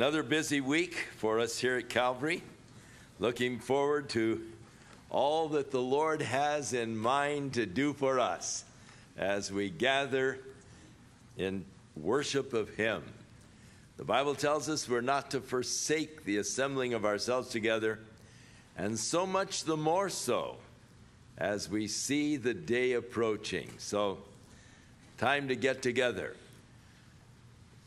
Another busy week for us here at Calvary. Looking forward to all that the Lord has in mind to do for us as we gather in worship of Him. The Bible tells us we're not to forsake the assembling of ourselves together, and so much the more so as we see the day approaching. So, time to get together.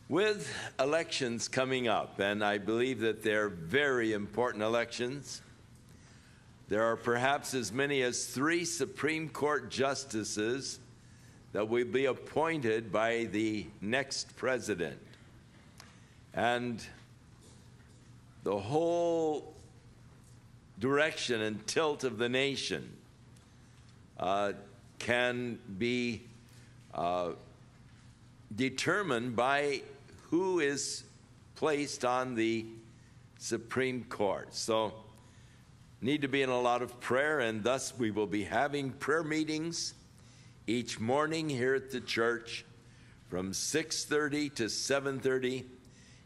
With elections coming up, and I believe that they're very important elections, there are perhaps as many as 3 Supreme Court justices that will be appointed by the next president. And the whole direction and tilt of the nation can be determined by who is placed on the Supreme Court. So, need to be in a lot of prayer, and thus we will be having prayer meetings each morning here at the church from 6:30 to 7:30.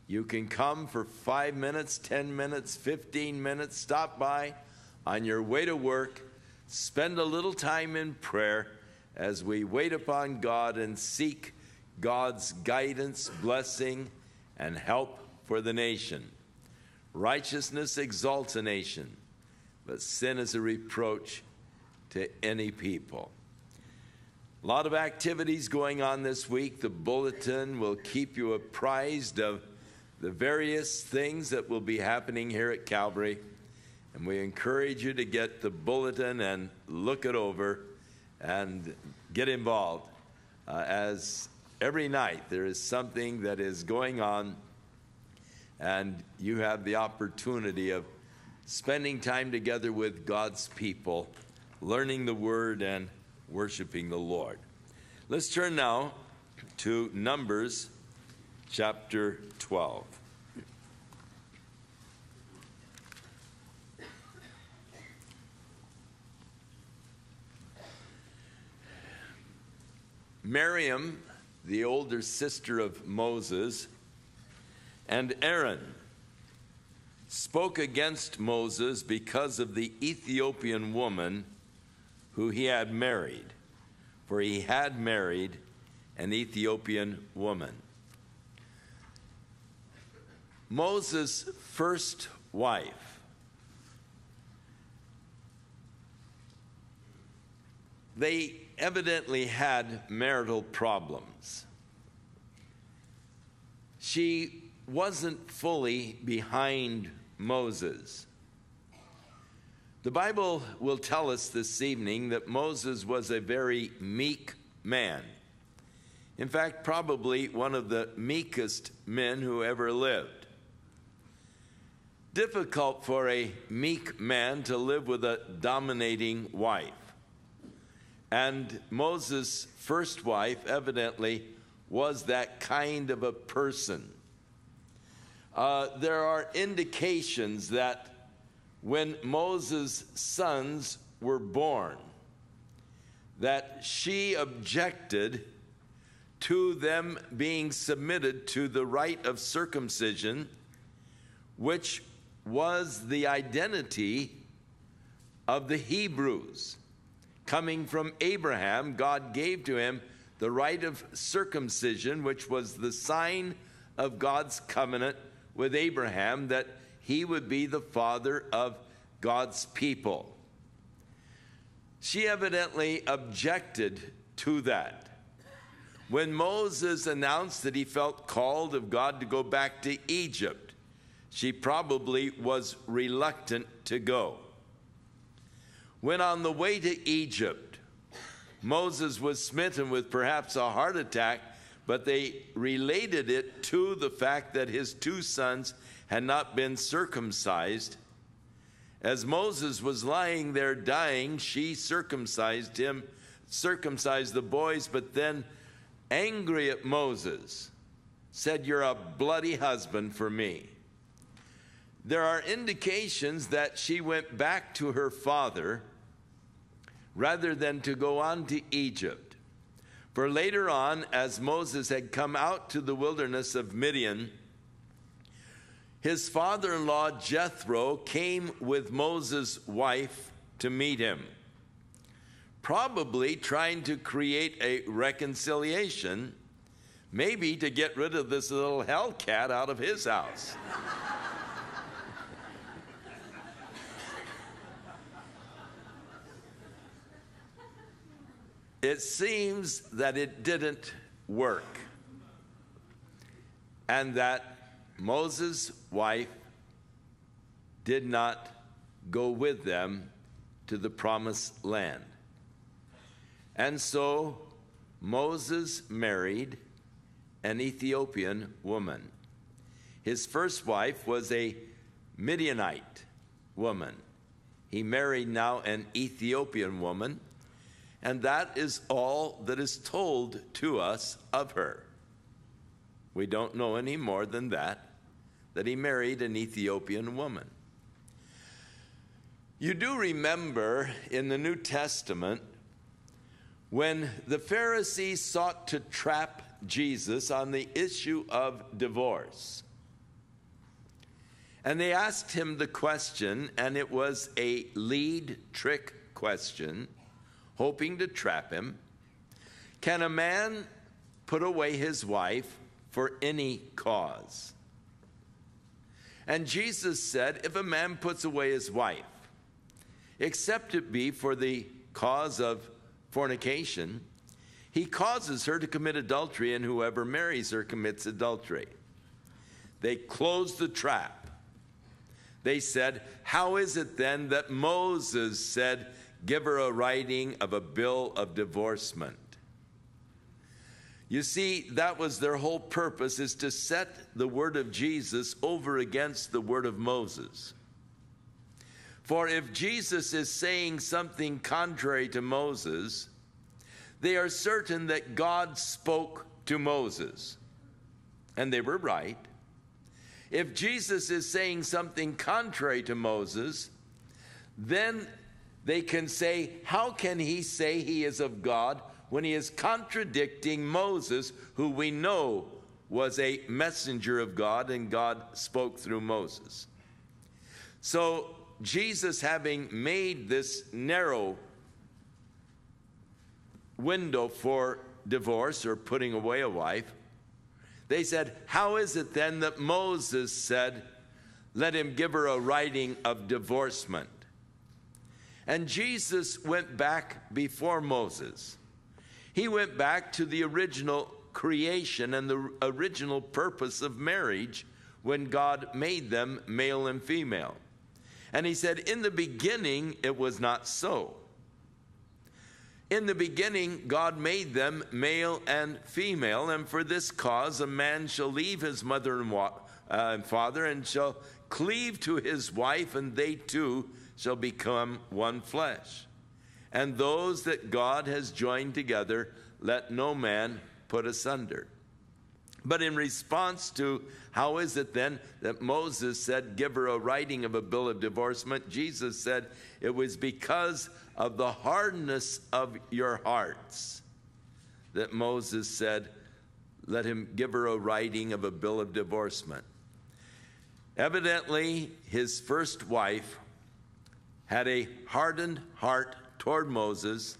You can come for 5 minutes, 10 minutes, 15 minutes, stop by on your way to work, spend a little time in prayer as we wait upon God and seek God's guidance, blessing, and help for the nation. Righteousness exalts a nation, but sin is a reproach to any people. A lot of activities going on this week. The bulletin will keep you apprised of the various things that will be happening here at Calvary, and we encourage you to get the bulletin and look it over and get involved as every night there is something that is going on, and you have the opportunity of spending time together with God's people, learning the Word and worshiping the Lord. Let's turn now to Numbers chapter 12. Miriam, the older sister of Moses, and Aaron spoke against Moses because of the Ethiopian woman who he had married, for he had married an Ethiopian woman. Moses' first wife, they evidently had marital problems. She wasn't fully behind Moses. The Bible will tell us this evening that Moses was a very meek man. In fact, probably one of the meekest men who ever lived. Difficult for a meek man to live with a dominating wife. And Moses' first wife evidently was that kind of a person. There are indications that when Moses' sons were born, that she objected to them being submitted to the rite of circumcision, which was the identity of the Hebrews. Coming from Abraham, God gave to him the rite of circumcision, which was the sign of God's covenant with Abraham, that he would be the father of God's people. She evidently objected to that. When Moses announced that he felt called of God to go back to Egypt, she probably was reluctant to go. When on the way to Egypt, Moses was smitten with perhaps a heart attack, but they related it to the fact that his 2 sons had not been circumcised. As Moses was lying there dying, she circumcised him, circumcised the boys, but then, angry at Moses, said, "You're a bloody husband for me." There are indications that she went back to her father rather than to go on to Egypt. For later on, as Moses had come out to the wilderness of Midian, his father-in-law Jethro came with Moses' wife to meet him, probably trying to create a reconciliation, maybe to get rid of this little hellcat out of his house. It seems that it didn't work, and that Moses' wife did not go with them to the promised land. And so Moses married an Ethiopian woman. His first wife was a Midianite woman. He married now an Ethiopian woman, and that is all that is told to us of her. We don't know any more than that he married an Ethiopian woman. You do remember in the New Testament when the Pharisees sought to trap Jesus on the issue of divorce. And they asked him the question, and it was a lead trick question, hoping to trap him. Can a man put away his wife for any cause? And Jesus said, if a man puts away his wife, except it be for the cause of fornication, he causes her to commit adultery, and whoever marries her commits adultery. They closed the trap. They said, how is it then that Moses said, give her a writing of a bill of divorcement? You see, that was their whole purpose, is to set the word of Jesus over against the word of Moses. For if Jesus is saying something contrary to Moses, they are certain that God spoke to Moses. And they were right. If Jesus is saying something contrary to Moses, then they can say, how can he say he is of God when he is contradicting Moses, who we know was a messenger of God and God spoke through Moses? So Jesus, having made this narrow window for divorce or putting away a wife, they said, how is it then that Moses said, let him give her a writing of divorcement? And Jesus went back before Moses. He went back to the original creation and the original purpose of marriage when God made them male and female. And he said, in the beginning, it was not so. In the beginning, God made them male and female, and for this cause a man shall leave his mother and father and shall cleave to his wife, and they two shall become one flesh. And those that God has joined together, let no man put asunder. But in response to how is it then that Moses said, give her a writing of a bill of divorcement, Jesus said, it was because of the hardness of your hearts that Moses said, let him give her a writing of a bill of divorcement. Evidently, his first wife had a hardened heart toward Moses,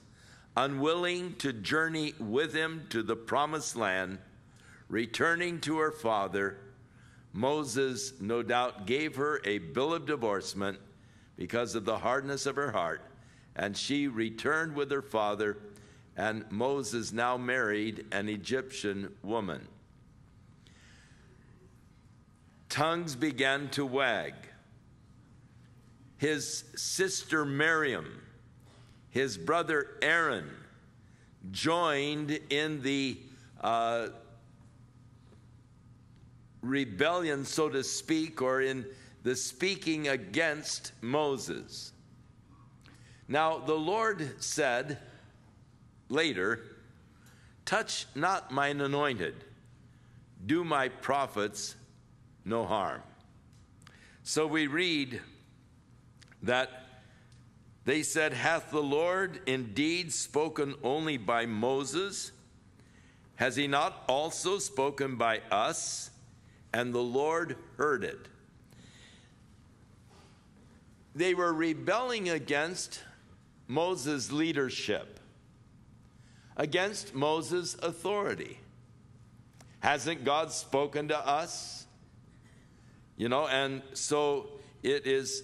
unwilling to journey with him to the promised land. Returning to her father, Moses no doubt gave her a bill of divorcement because of the hardness of her heart, and she returned with her father, and Moses now married an Egyptian woman. Tongues began to wag. His sister Miriam, his brother Aaron, joined in the rebellion, so to speak, or in the speaking against Moses. Now, the Lord said later, touch not mine anointed, do my prophets no harm. So we read that they said, hath the Lord indeed spoken only by Moses? Has he not also spoken by us? And the Lord heard it. they were rebelling against Moses' leadership, against Moses' authority. Hasn't God spoken to us? You know, and so it is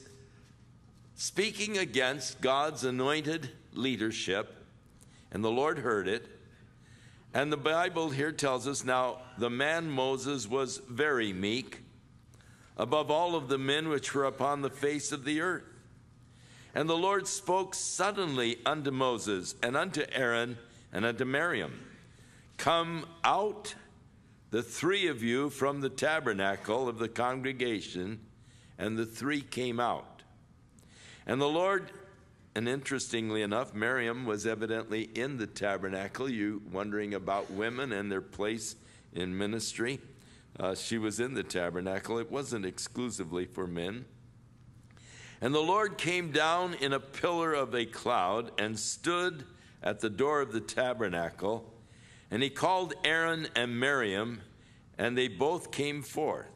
speaking against God's anointed leadership, and the Lord heard it. And the Bible here tells us, now the man Moses was very meek, above all of the men which were upon the face of the earth. And the Lord spoke suddenly unto Moses, and unto Aaron, and unto Miriam, come out, the three of you, from the tabernacle of the congregation. And the three came out. And the Lord, and interestingly enough, Miriam was evidently in the tabernacle. You wondering about women and their place in ministry? She was in the tabernacle. It wasn't exclusively for men. And the Lord came down in a pillar of a cloud and stood at the door of the tabernacle. And he called Aaron and Miriam, and they both came forth.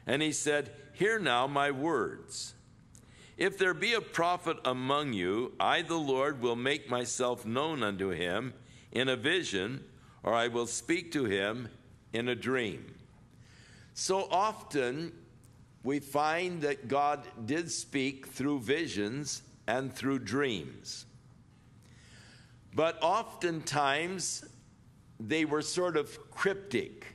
And he said, hear now my words. If there be a prophet among you, I, the Lord, will make myself known unto him in a vision, or I will speak to him in a dream. So often we find that God did speak through visions and through dreams. But oftentimes they were sort of cryptic.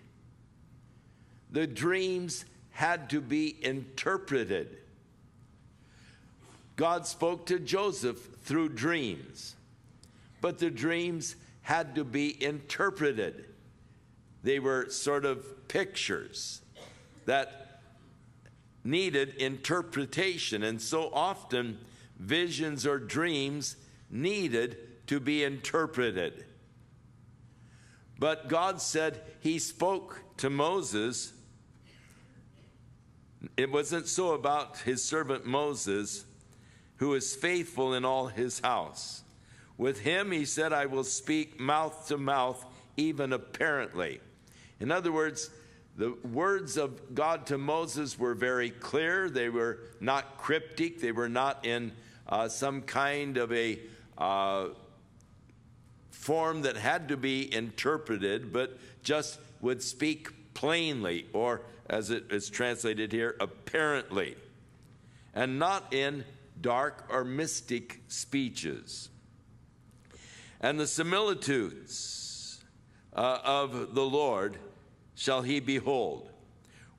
The dreams had to be interpreted. God spoke to Joseph through dreams, but the dreams had to be interpreted. They were sort of pictures that needed interpretation, and so often visions or dreams needed to be interpreted. But God said he spoke to Moses. It wasn't so about his servant Moses, who is faithful in all his house. With him, he said, I will speak mouth to mouth, even apparently. In other words, the words of God to Moses were very clear. They were not cryptic. They were not in some kind of a form that had to be interpreted, but just would speak plainly, or as it is translated here, apparently, and not in dark or mystic speeches. And the similitudes of the Lord shall he behold.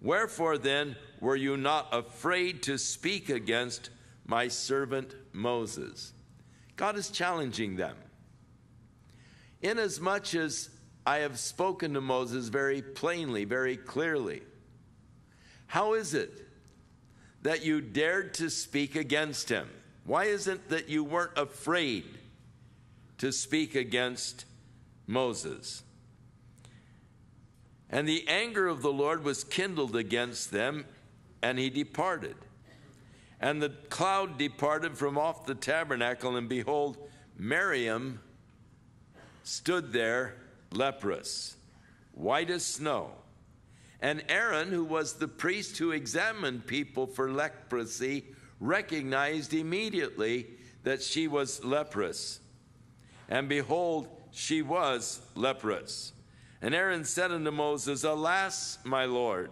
Wherefore then were you not afraid to speak against my servant Moses? God is challenging them. Inasmuch as I have spoken to Moses very plainly, very clearly, how is it that you dared to speak against him? Why isn't it that you weren't afraid to speak against Moses? And the anger of the Lord was kindled against them, and he departed. And the cloud departed from off the tabernacle, and behold, Miriam stood there leprous, white as snow. And Aaron, who was the priest who examined people for leprosy, recognized immediately that she was leprous. And behold, she was leprous. And Aaron said unto Moses, Alas, my Lord,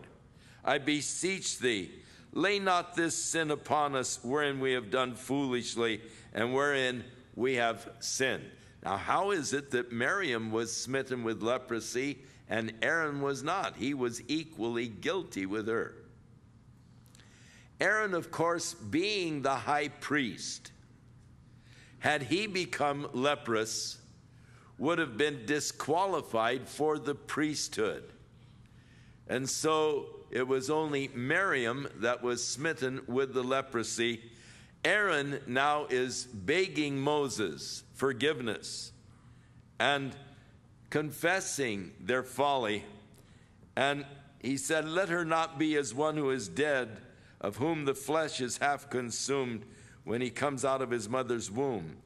I beseech thee, lay not this sin upon us, wherein we have done foolishly, and wherein we have sinned. Now, how is it that Miriam was smitten with leprosy and Aaron was not? He was equally guilty with her. Aaron, of course, being the high priest, had he become leprous, would have been disqualified for the priesthood. And so it was only Miriam that was smitten with the leprosy. Aaron now is begging Moses forgiveness and confessing their folly. And he said, Let her not be as one who is dead, of whom the flesh is half consumed when he comes out of his mother's womb.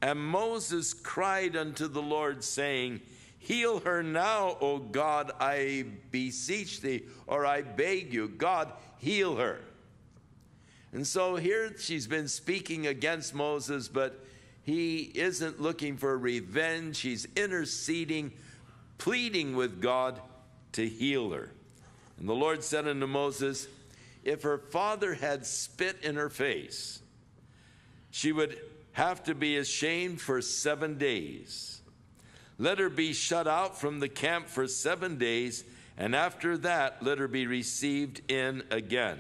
And Moses cried unto the Lord, saying, Heal her now, O God, I beseech thee, or I beg you. God, heal her. And so here she's been speaking against Moses, but he isn't looking for revenge. He's interceding, pleading with God to heal her. And the Lord said unto Moses, if her father had spit in her face, she would have to be ashamed for 7 days. Let her be shut out from the camp for 7 days, and after that let her be received in again.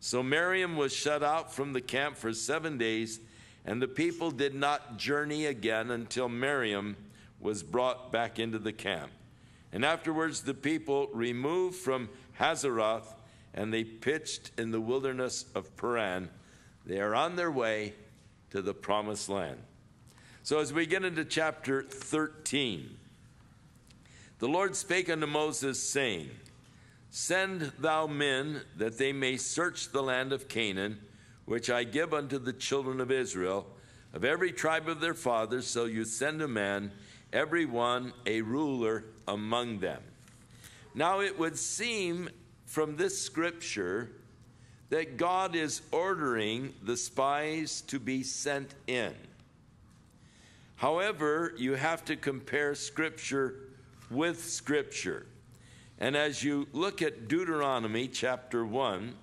So Miriam was shut out from the camp for 7 days, and the people did not journey again until Miriam was brought back into the camp. And afterwards the people removed from Hazeroth, and they pitched in the wilderness of Paran. They are on their way to the promised land. So as we get into chapter 13, the Lord spake unto Moses, saying, send thou men that they may search the land of Canaan, which I give unto the children of Israel, of every tribe of their fathers. So you send a man, every one a ruler among them. Now it would seem from this scripture that God is ordering the spies to be sent in. However, you have to compare scripture with scripture. And as you look at Deuteronomy chapter 1,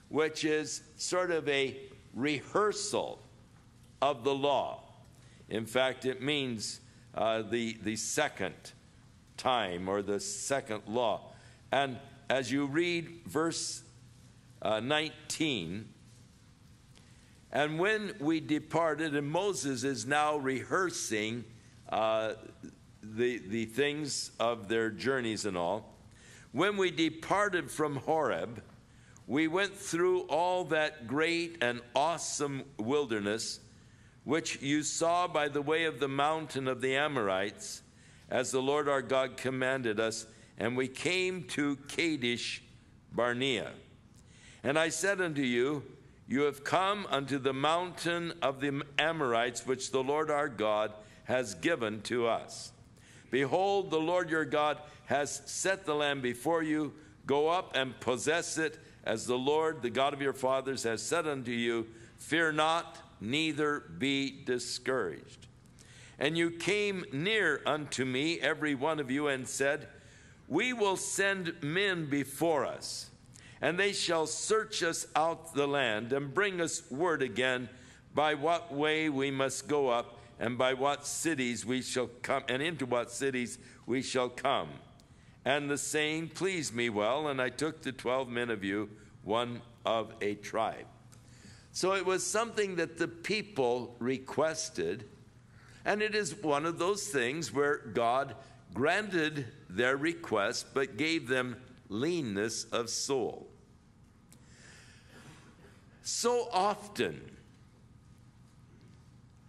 which is sort of a rehearsal of the law. In fact, it means the second time, or the second law. And as you read verse 19, and when we departed, and Moses is now rehearsing the things of their journeys and all. When we departed from Horeb, we went through all that great and awesome wilderness, which you saw by the way of the mountain of the Amorites, as the Lord our God commanded us, and we came to Kadesh Barnea. And I said unto you, you have come unto the mountain of the Amorites, which the Lord our God has given to us. Behold, the Lord your God has set the land before you. Go up and possess it, as the Lord, the God of your fathers, has said unto you. Fear not, neither be discouraged. And you came near unto me, every one of you, and said, we will send men before us, and they shall search us out the land, and bring us word again by what way we must go up, and by what cities we shall come, and into what cities we shall come. And the saying pleased me well, and I took the 12 men of you, one of a tribe. So it was something that the people requested, and it is one of those things where God granted their request, but gave them leanness of soul. So often,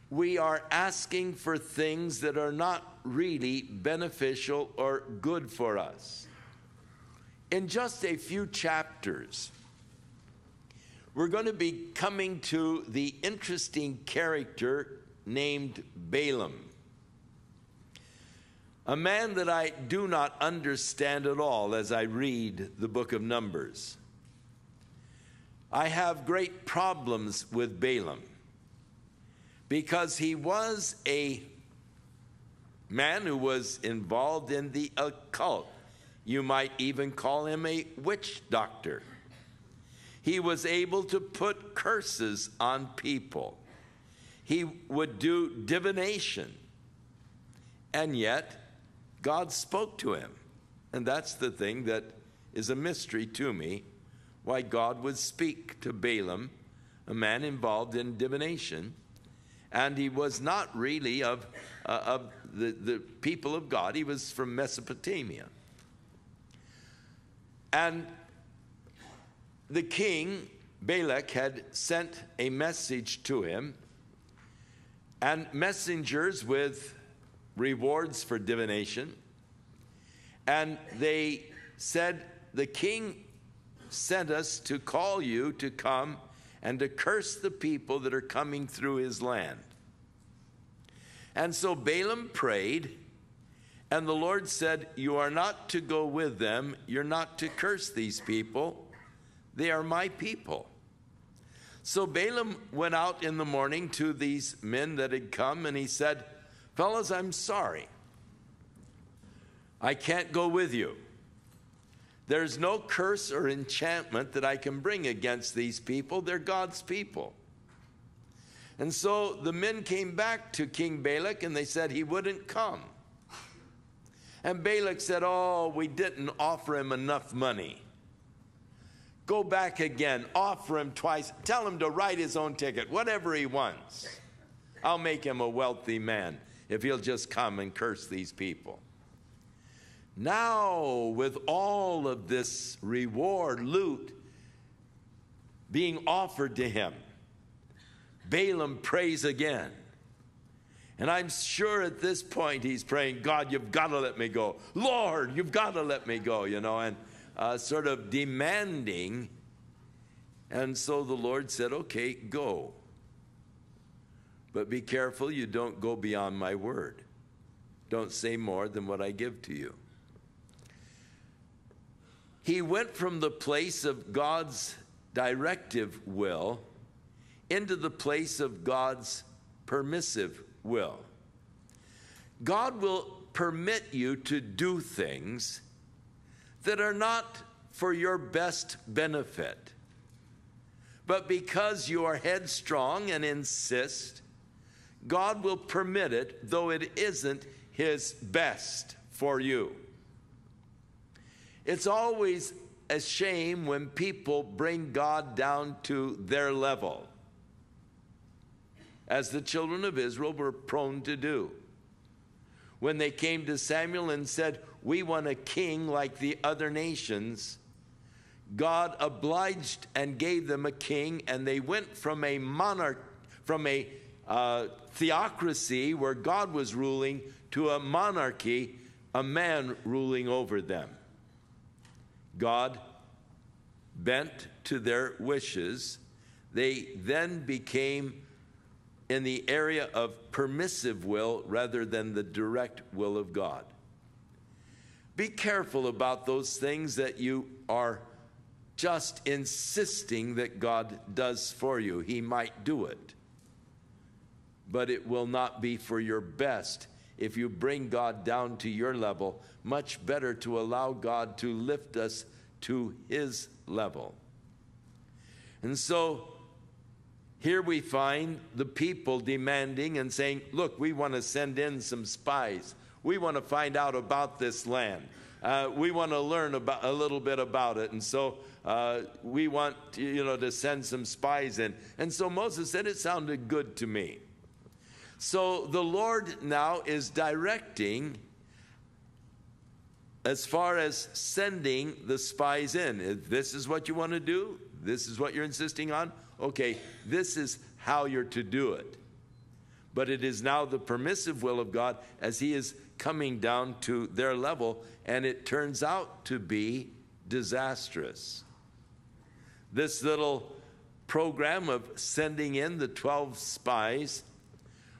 we are asking for things that are not really beneficial or good for us. In just a few chapters, we're going to be coming to the interesting character named Balaam, a man that I do not understand at all as I read the book of Numbers. I have great problems with Balaam, because he was a man who was involved in the occult. You might even call him a witch doctor. He was able to put curses on people. He would do divination. And yet, God spoke to him. And that's the thing that is a mystery to me, why God would speak to Balaam, a man involved in divination. And he was not really of the people of God. He was from Mesopotamia. And the king, Balak, had sent a message to him, and messengers with rewards for divination. And they said, the king sent us to call you to come and to curse the people that are coming through his land. And so Balaam prayed, and the Lord said, you are not to go with them. You're not to curse these people. They are my people. So Balaam went out in the morning to these men that had come, and he said, fellas, I'm sorry. I can't go with you. There's no curse or enchantment that I can bring against these people. They're God's people. And so the men came back to King Balak, and they said he wouldn't come. And Balak said, oh, we didn't offer him enough money. Go back again, offer him twice, tell him to write his own ticket, whatever he wants. I'll make him a wealthy man if he'll just come and curse these people. Now, with all of this reward, loot, being offered to him, Balaam prays again. And I'm sure at this point he's praying, God, you've got to let me go. Lord, you've got to let me go, you know, and sort of demanding. And so the Lord said, okay, go. But be careful you don't go beyond my word. Don't say more than what I give to you. He went from the place of God's directive will into the place of God's permissive will. God will permit you to do things that are not for your best benefit. But because you are headstrong and insist, God will permit it, though it isn't his best for you. It's always a shame when people bring God down to their level, as the children of Israel were prone to do. When they came to Samuel and said, we want a king like the other nations, God obliged and gave them a king, and they went from a monarch, from a theocracy where God was ruling, to a monarchy, a man ruling over them. God bent to their wishes. They then became in the area of permissive will rather than the direct will of God. Be careful about those things that you are just insisting that God does for you. He might do it, but it will not be for your best. If you bring God down to your level, much better to allow God to lift us to his level. And so here we find the people demanding and saying, look, we want to send in some spies. We want to find out about this land. We want to learn about a little bit about it. And so we want, to send some spies in. And so Moses said, it sounded good to me. So the Lord now is directing as far as sending the spies in. If this is what you want to do, this is what you're insisting on, okay, this is how you're to do it. But it is now the permissive will of God as he is coming down to their level, and it turns out to be disastrous. This little program of sending in the 12 spies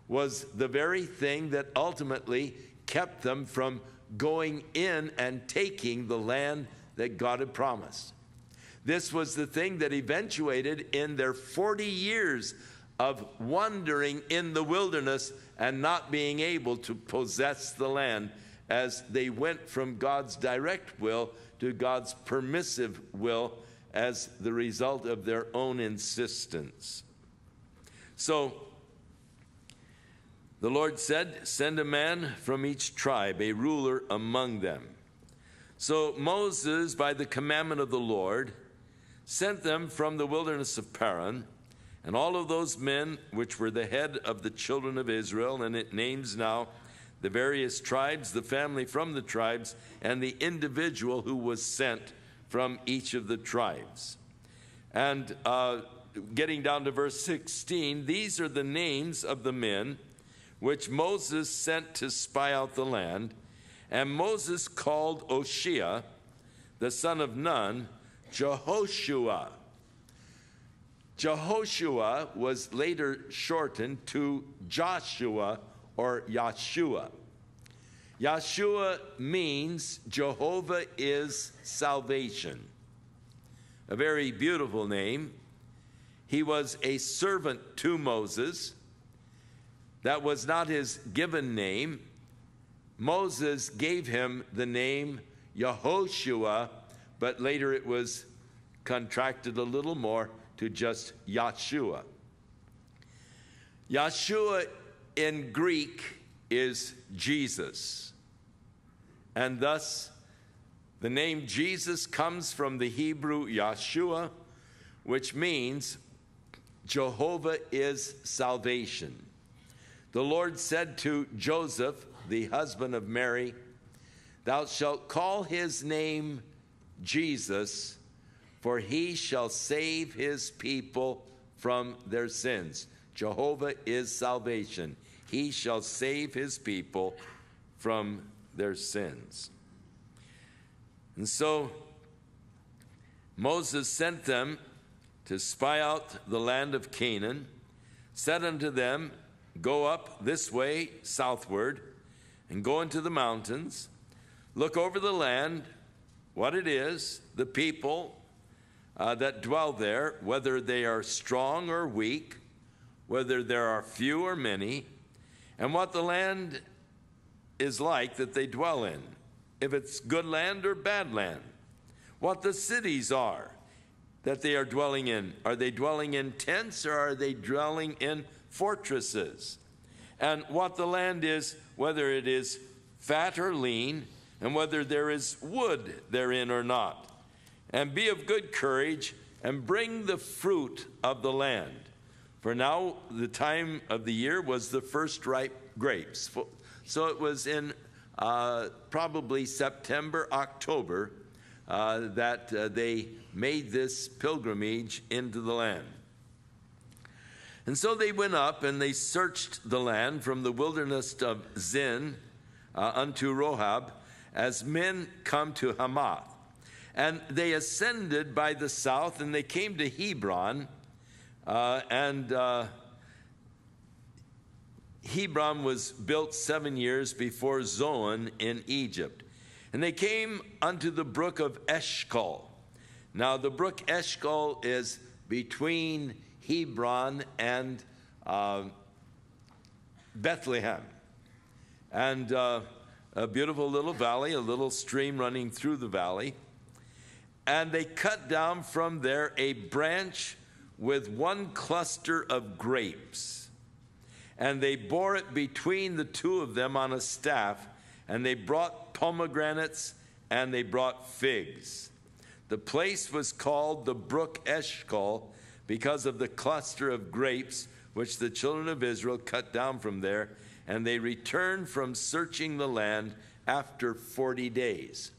was the very thing that ultimately kept them from going in and taking the land that God had promised. This was the thing that eventuated in their 40 years of wandering in the wilderness and not being able to possess the land, as they went from God's direct will to God's permissive will as the result of their own insistence. So the Lord said, send a man from each tribe, a ruler among them. So Moses, by the commandment of the Lord, sent them from the wilderness of Paran, and all of those men which were the head of the children of Israel, and it names now the various tribes, the family from the tribes, and the individual who was sent from each of the tribes. And getting down to verse 16, these are the names of the men which Moses sent to spy out the land. And Moses called Oshea, the son of Nun, Jehoshua. Jehoshua was later shortened to Joshua or Yahshua. Yahshua means Jehovah is salvation. A very beautiful name. He was a servant to Moses. That was not his given name. Moses gave him the name Yehoshua, but later it was contracted a little more to just Yahshua. Yahshua in Greek is Jesus, and thus the name Jesus comes from the Hebrew Yahshua, which means Jehovah is salvation. The Lord said to Joseph, the husband of Mary, "Thou shalt call his name Jesus, for he shall save his people from their sins." Jehovah is salvation. He shall save his people from their sins. And so Moses sent them to spy out the land of Canaan, said unto them, "Go up this way southward, and go into the mountains. Look over the land, what it is, the people that dwell there, whether they are strong or weak, whether there are few or many, and what the land is like that they dwell in, if it's good land or bad land, what the cities are that they are dwelling in. Are they dwelling in tents, or are they dwelling in fortresses? And what the land is, whether it is fat or lean, and whether there is wood therein or not. And be of good courage, and bring the fruit of the land. For now the time of the year was the first ripe grapes." So it was in probably September, October, that they made this pilgrimage into the land. And so they went up and they searched the land from the wilderness of Zin unto Rohab, as men come to Hamath. And they ascended by the south, and they came to Hebron, Hebron was built 7 years before Zoan in Egypt. And they came unto the brook of Eshcol. Now the brook Eshcol is between Hebron and Bethlehem. And a beautiful little valley, a little stream running through the valley. And they cut down from there a branch with one cluster of grapes. And they bore it between the two of them on a staff, and they brought pomegranates, and they brought figs. The place was called the brook Eshcol because of the cluster of grapes which the children of Israel cut down from there, and they returned from searching the land after 40 days.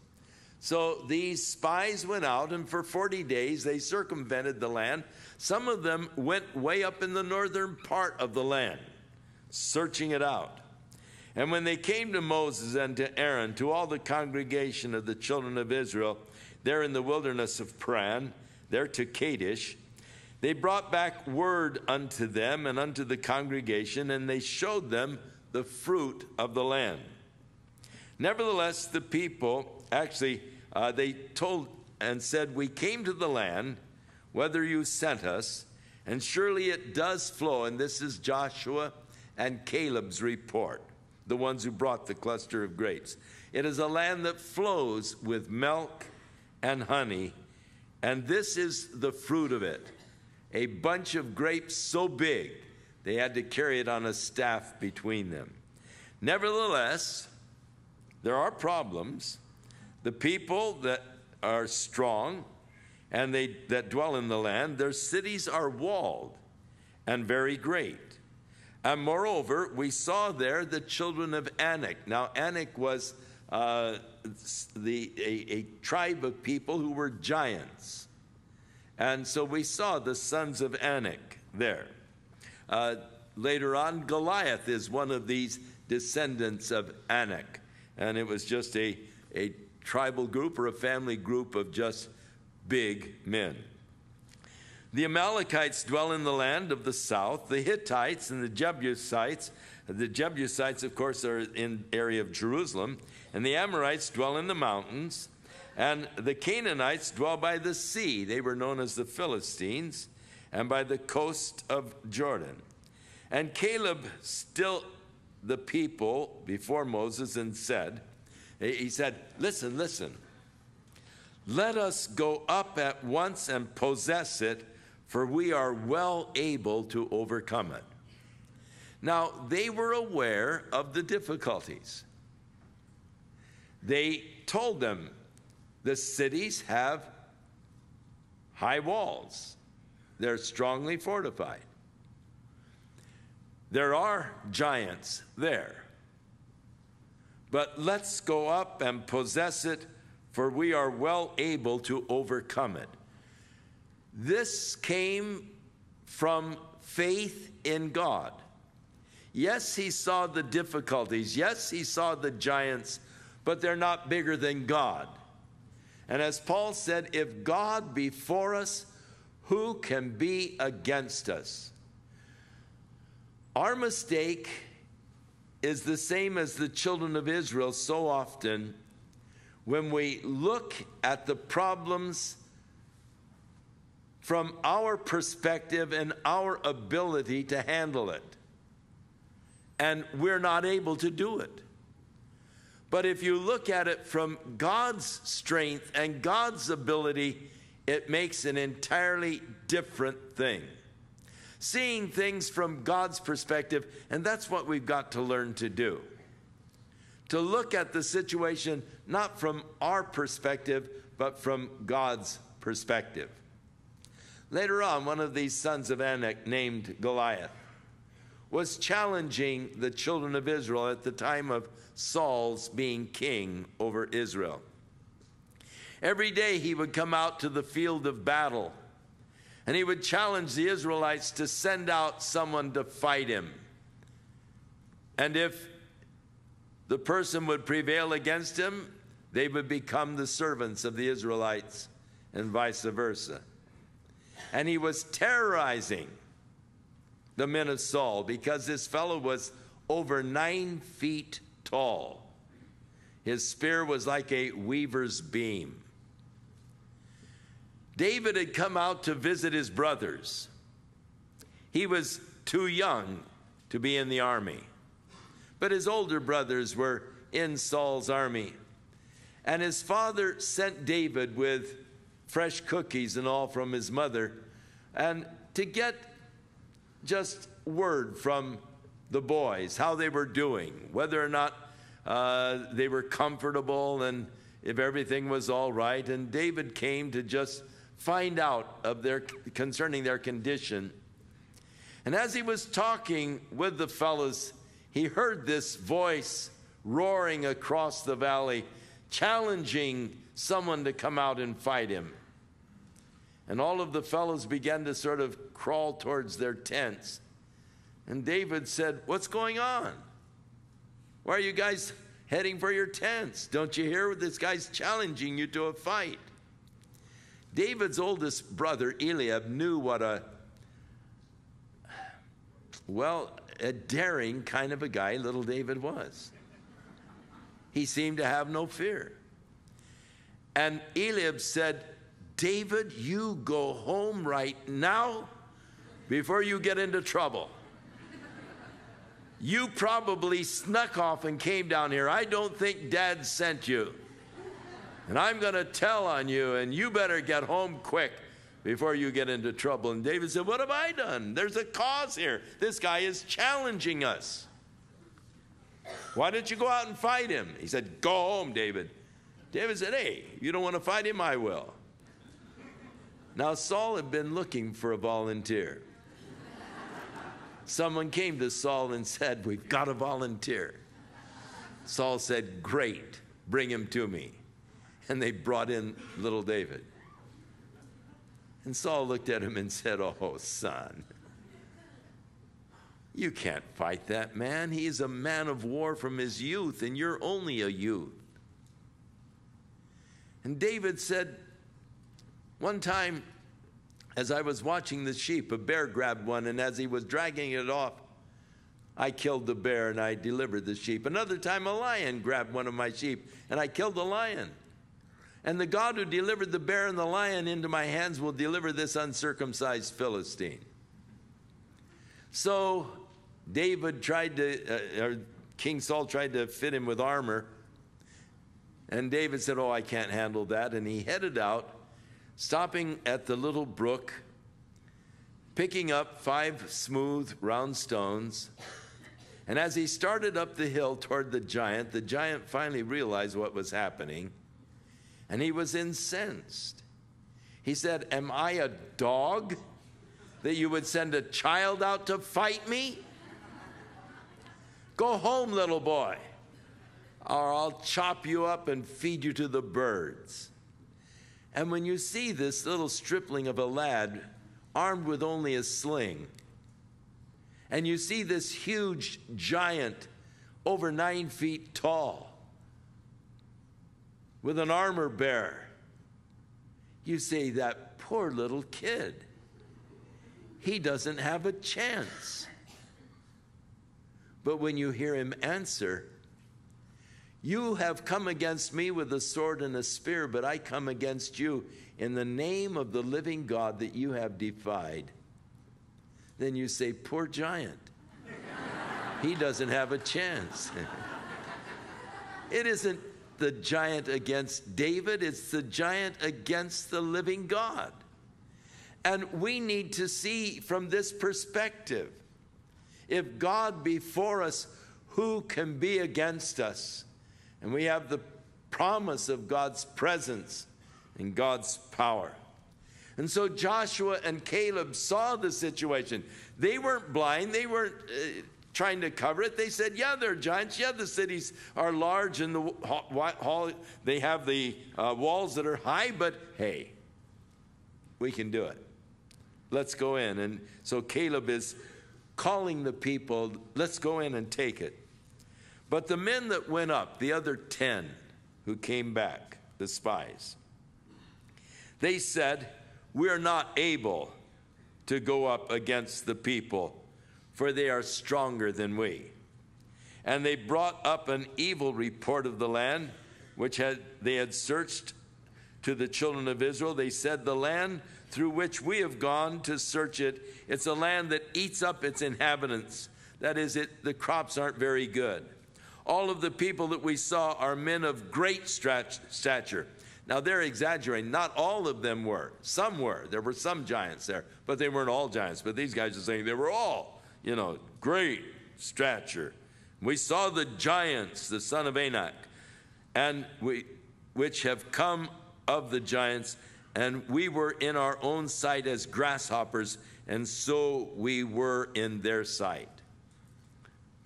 So these spies went out, and for 40 days they circumvented the land. Some of them went way up in the northern part of the land, searching it out. And when they came to Moses and to Aaron, to all the congregation of the children of Israel, there in the wilderness of Paran, there to Kadesh, they brought back word unto them and unto the congregation, and they showed them the fruit of the land. Nevertheless, the people, they told and said, "We came to the land, whether you sent us, and surely it does flow." And this is Joshua and Caleb's report, the ones who brought the cluster of grapes. "It is a land that flows with milk and honey, and this is the fruit of it, a bunch of grapes so big they had to carry it on a staff between them. Nevertheless, there are problems. The people that are strong and that dwell in the land, their cities are walled and very great. And moreover, we saw there the children of Anak." Now, Anak was a tribe of people who were giants. And so we saw the sons of Anak there. Later on, Goliath is one of these descendants of Anak. And it was just a tribal group or a family group of just big men. "The Amalekites dwell in the land of the south, the Hittites and the Jebusites." The Jebusites, of course, are in the area of Jerusalem. "And the Amorites dwell in the mountains. And the Canaanites dwell by the sea." They were known as the Philistines. and by the coast of Jordan. And Caleb stilled the people before Moses and said, listen, let us go up at once and possess it, for we are well able to overcome it. Now, they were aware of the difficulties. They told them, the cities have high walls. They're strongly fortified. There are giants there. But let's go up and possess it, for we are well able to overcome it. This came from faith in God. Yes, he saw the difficulties. Yes, he saw the giants, but they're not bigger than God. And as Paul said, if God be for us, who can be against us? Our mistake is the same as the children of Israel so often when we look at the problems from our perspective and our ability to handle it. And we're not able to do it. But if you look at it from God's strength and God's ability, it makes an entirely different thing. Seeing things from God's perspective, and that's what we've got to learn to do. To look at the situation not from our perspective, but from God's perspective. Later on, one of these sons of Anak named Goliath was challenging the children of Israel at the time of Saul's being king over Israel. Every day he would come out to the field of battle, and he would challenge the Israelites to send out someone to fight him. And if the person would prevail against him, they would become the servants of the Israelites, and vice versa. And he was terrorizing the men of Saul because this fellow was over 9 feet tall. His spear was like a weaver's beam. David had come out to visit his brothers. He was too young to be in the army, but his older brothers were in Saul's army. And his father sent David with fresh cookies and all from his mother, and to get just word from the boys, how they were doing, whether or not they were comfortable and if everything was all right. And David came to just find out of concerning their condition. And as he was talking with the fellows, he heard this voice roaring across the valley, challenging someone to come out and fight him. And all of the fellows began to sort of crawl towards their tents. And David said, "What's going on? Why are you guys heading for your tents? Don't you hear this guy's challenging you to a fight?" David's oldest brother, Eliab, knew what a daring kind of a guy little David was. He seemed to have no fear. And Eliab said, "David, you go home right now before you get into trouble. You probably snuck off and came down here. I don't think Dad sent you. And I'm going to tell on you, and you better get home quick before you get into trouble." And David said, "What have I done? There's a cause here. This guy is challenging us. Why don't you go out and fight him?" He said, "Go home, David." David said, "Hey, you don't want to fight him? I will." Now, Saul had been looking for a volunteer. Someone came to Saul and said, "We've got a volunteer." Saul said, "Great, bring him to me." And they brought in little David. And Saul looked at him and said, "Oh, son, you can't fight that man. He is a man of war from his youth, and you're only a youth." And David said, "One time, as I was watching the sheep, a bear grabbed one, and as he was dragging it off, I killed the bear and I delivered the sheep. Another time, a lion grabbed one of my sheep, and I killed the lion. And the God who delivered the bear and the lion into my hands will deliver this uncircumcised Philistine. So David tried to, or King Saul tried to fit him with armor. And David said, oh, I can't handle that. And he headed out, stopping at the little brook, picking up 5 smooth round stones. And as he started up the hill toward the giant finally realized what was happening, and he was incensed. He said, am I a dog that you would send a child out to fight me? Go home, little boy, or I'll chop you up and feed you to the birds. And when you see this little stripling of a lad armed with only a sling, and you see this huge giant over 9 feet tall with an armor bearer, you say, that poor little kid, he doesn't have a chance. But when you hear him answer, you have come against me with a sword and a spear, but I come against you in the name of the living God that you have defied. Then you say, poor giant. He doesn't have a chance. It isn't the giant against David, it's the giant against the living God. And we need to see from this perspective, if God be for us, who can be against us? And we have the promise of God's presence and God's power. And so Joshua and Caleb saw the situation. They weren't blind. They weren't trying to cover it. They said, yeah, they're giants. Yeah, the cities are large and they have the walls that are high, but hey, we can do it. Let's go in. And so Caleb is calling the people, let's go in and take it. But the men that went up, the other 10 who came back, the spies, they said, we are not able to go up against the people, for they are stronger than we. And they brought up an evil report of the land, which they had searched to the children of Israel. They said, the land through which we have gone to search it, it's a land that eats up its inhabitants. That is, the crops aren't very good. All of the people that we saw are men of great stature. Now, they're exaggerating. Not all of them were. Some were. There were some giants there, but they weren't all giants. But these guys are saying they were all, great stature. We saw the giants, the son of Anak, and which have come of the giants, and we were in our own sight as grasshoppers, and so we were in their sight.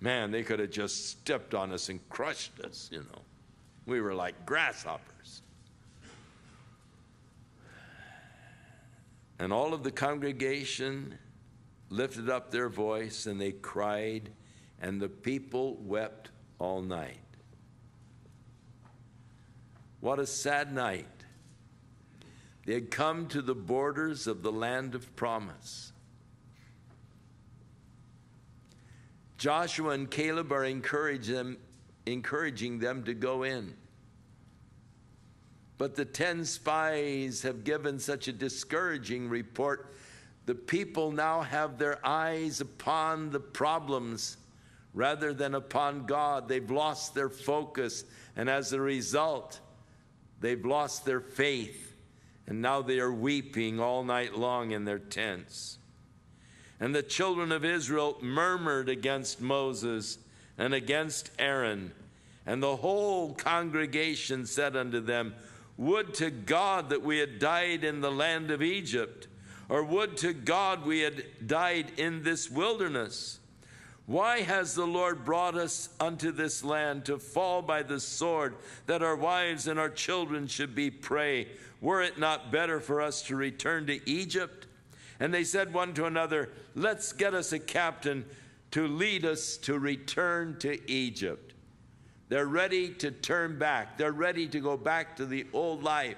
Man, they could have just stepped on us and crushed us, We were like grasshoppers. And all of the congregation lifted up their voice, and they cried, and the people wept all night. What a sad night. They had come to the borders of the land of promise. Joshua and Caleb are encouraging them to go in. But the 10 spies have given such a discouraging report. The people now have their eyes upon the problems rather than upon God. They've lost their focus, and as a result, they've lost their faith. And now they are weeping all night long in their tents. And the children of Israel murmured against Moses and against Aaron. And the whole congregation said unto them, would to God that we had died in the land of Egypt, or would to God we had died in this wilderness. Why has the Lord brought us unto this land to fall by the sword, that our wives and our children should be prey? Were it not better for us to return to Egypt? And they said one to another, let's get us a captain to lead us to return to Egypt. They're ready to turn back. They're ready to go back to the old life.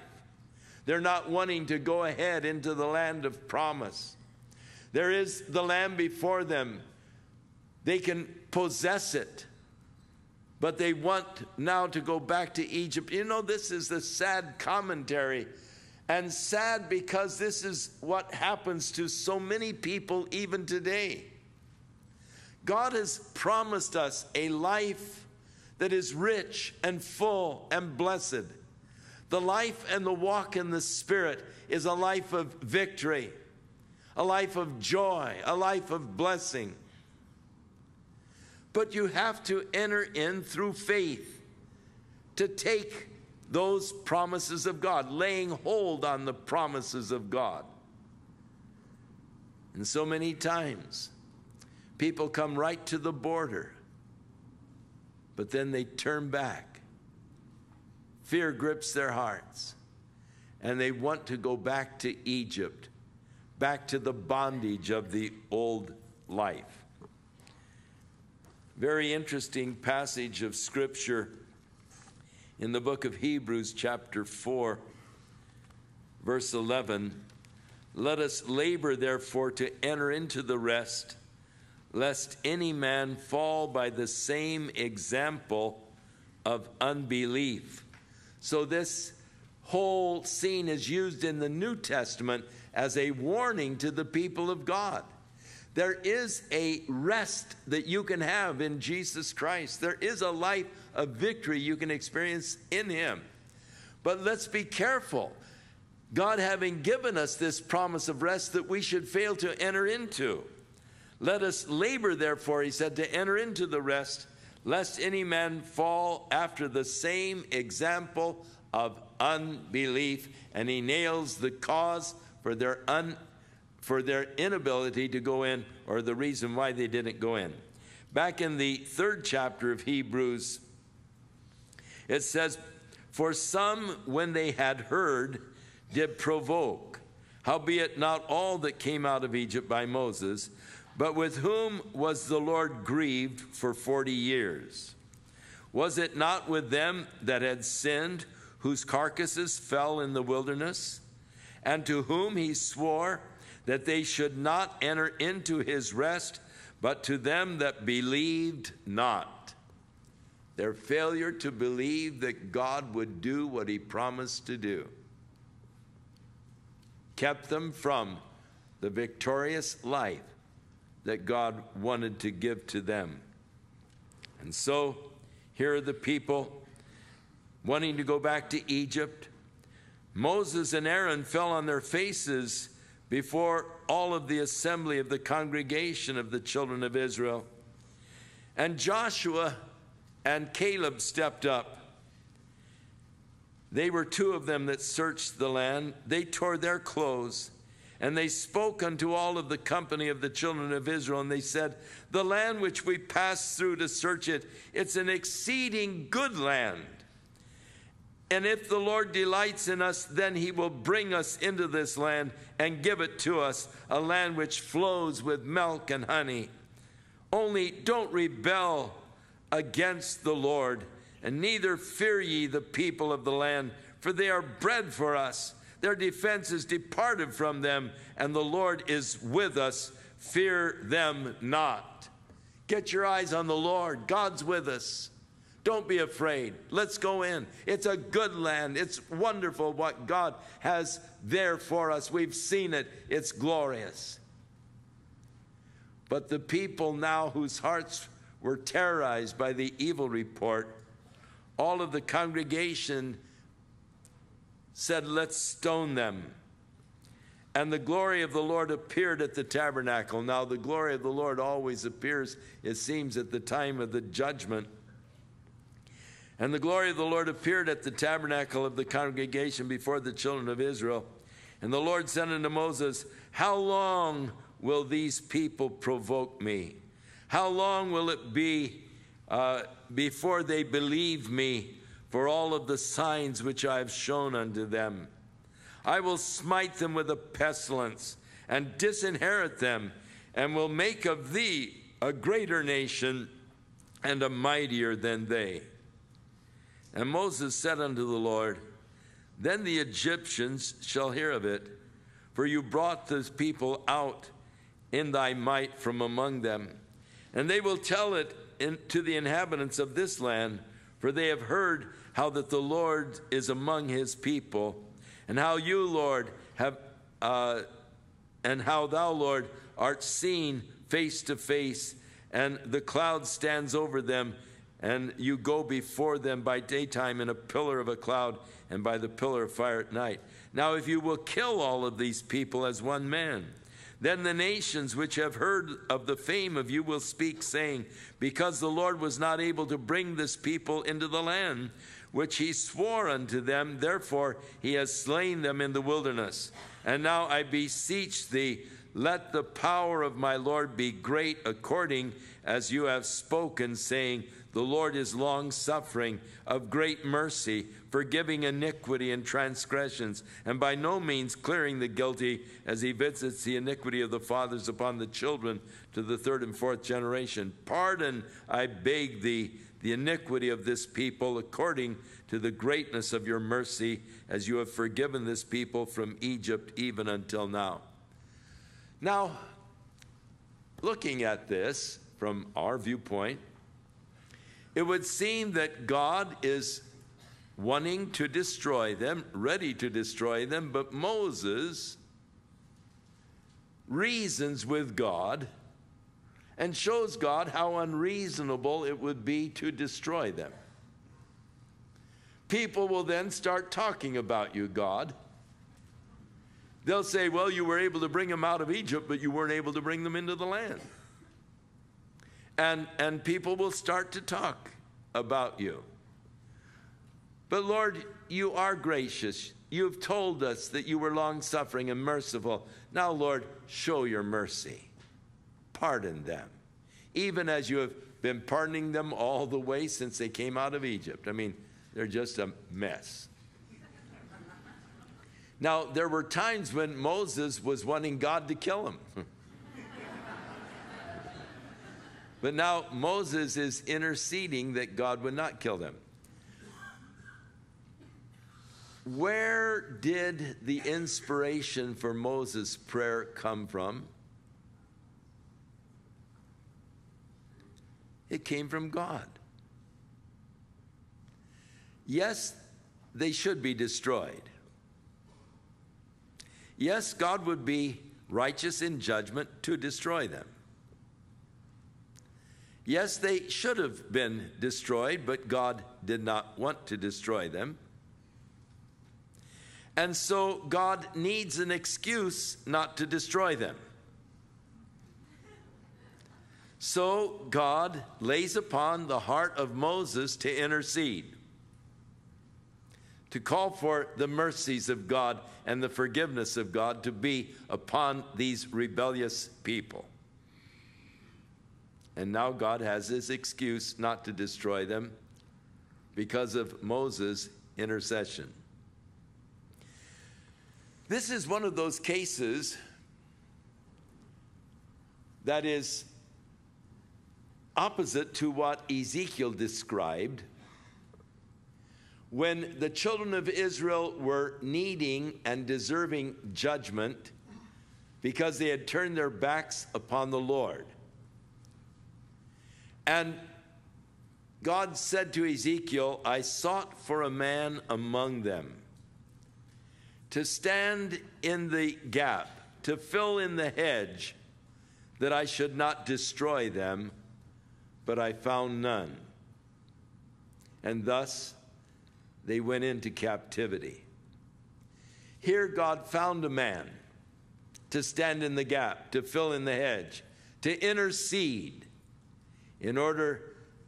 They're not wanting to go ahead into the land of promise. There is the land before them. They can possess it. but they want now to go back to Egypt. You know, this is the sad commentary, and sad because this is what happens to so many people even today. God has promised us a life that is rich and full and blessed. The life and the walk in the Spirit is a life of victory, a life of joy, a life of blessing. But you have to enter in through faith to take those promises of God, laying hold on the promises of God. And so many times, people come right to the border, but then they turn back. Fear grips their hearts, and they want to go back to Egypt, back to the bondage of the old life. Very interesting passage of Scripture in the book of Hebrews, chapter 4, verse 11. Let us labor, therefore, to enter into the rest, lest any man fall by the same example of unbelief. So this whole scene is used in the New Testament as a warning to the people of God. There is a rest that you can have in Jesus Christ. There is a life of victory you can experience in Him. But let's be careful. God having given us this promise of rest that we should fail to enter into. Let us labor, therefore, he said, to enter into the rest, lest any man fall after the same example of unbelief. And he nails the cause for their inability to go in, or the reason why they didn't go in. Back in the 3rd chapter of Hebrews, it says, for some, when they had heard, did provoke, howbeit not all that came out of Egypt by Moses, but with whom was the Lord grieved for 40 years? Was it not with them that had sinned, whose carcasses fell in the wilderness, and to whom he swore that they should not enter into his rest, but to them that believed not? Their failure to believe that God would do what he promised to do kept them from the victorious life that God wanted to give to them. And so here are the people wanting to go back to Egypt. Moses and Aaron fell on their faces before all of the assembly of the congregation of the children of Israel. And Joshua and Caleb stepped up. They were two of them that searched the land. They tore their clothes, and they spoke unto all of the company of the children of Israel, and they said, the land which we passed through to search it, it's an exceeding good land. And if the Lord delights in us, then he will bring us into this land and give it to us, a land which flows with milk and honey. Only don't rebel against the Lord, and neither fear ye the people of the land, for they are bread for us. Their defense is departed from them, and the Lord is with us. Fear them not. Get your eyes on the Lord. God's with us. Don't be afraid. Let's go in. It's a good land. It's wonderful what God has there for us. We've seen it. It's glorious. But the people now whose hearts were terrorized by the evil report, all of the congregation said, let's stone them. And the glory of the Lord appeared at the tabernacle. Now, the glory of the Lord always appears, it seems, at the time of the judgment. And the glory of the Lord appeared at the tabernacle of the congregation before the children of Israel. And the Lord said unto Moses, how long will these people provoke me? How long will it be before they believe me for all of the signs which I have shown unto them? I will smite them with a pestilence and disinherit them, and will make of thee a greater nation and a mightier than they. And Moses said unto the Lord, then the Egyptians shall hear of it, for you brought this people out in thy might from among them. And they will tell it to the inhabitants of this land, for they have heard how that the Lord is among his people, and how you, Lord, have and how thou, Lord, art seen face to face, and the cloud stands over them, and you go before them by daytime in a pillar of a cloud, and by the pillar of fire at night. Now if you will kill all of these people as one man, then the nations which have heard of the fame of you will speak, saying, because the Lord was not able to bring this people into the land which he swore unto them, therefore he has slain them in the wilderness. And now I beseech thee, let the power of my Lord be great, according as you have spoken, saying, the Lord is long-suffering, of great mercy, forgiving iniquity and transgressions, and by no means clearing the guilty, as he visits the iniquity of the fathers upon the children to the third and fourth generation. Pardon, I beg thee, the iniquity of this people, according to the greatness of your mercy, as you have forgiven this people from Egypt even until now. Now, looking at this from our viewpoint, it would seem that God is wanting to destroy them, ready to destroy them, but Moses reasons with God and shows God how unreasonable it would be to destroy them. People will then start talking about you, God. They'll say, well, you were able to bring them out of Egypt, but you weren't able to bring them into the land. And people will start to talk about you. But Lord, you are gracious. You've told us that you were long-suffering and merciful. Now, Lord, show your mercy. Pardon them, even as you have been pardoning them all the way since they came out of Egypt. I mean, they're just a mess. Now, there were times when Moses was wanting God to kill him. But now Moses is interceding that God would not kill them. Where did the inspiration for Moses' prayer come from? It came from God. Yes, they should be destroyed. Yes, God would be righteous in judgment to destroy them. Yes, they should have been destroyed, but God did not want to destroy them. And so God needs an excuse not to destroy them. So God lays upon the heart of Moses to intercede, to call for the mercies of God and the forgiveness of God to be upon these rebellious people. And now God has his excuse not to destroy them because of Moses' intercession. This is one of those cases that is opposite to what Ezekiel described when the children of Israel were needing and deserving judgment because they had turned their backs upon the Lord. And God said to Ezekiel, I sought for a man among them to stand in the gap, to fill in the hedge, that I should not destroy them, but I found none. And thus they went into captivity. Here God found a man to stand in the gap, to fill in the hedge, to intercede, in order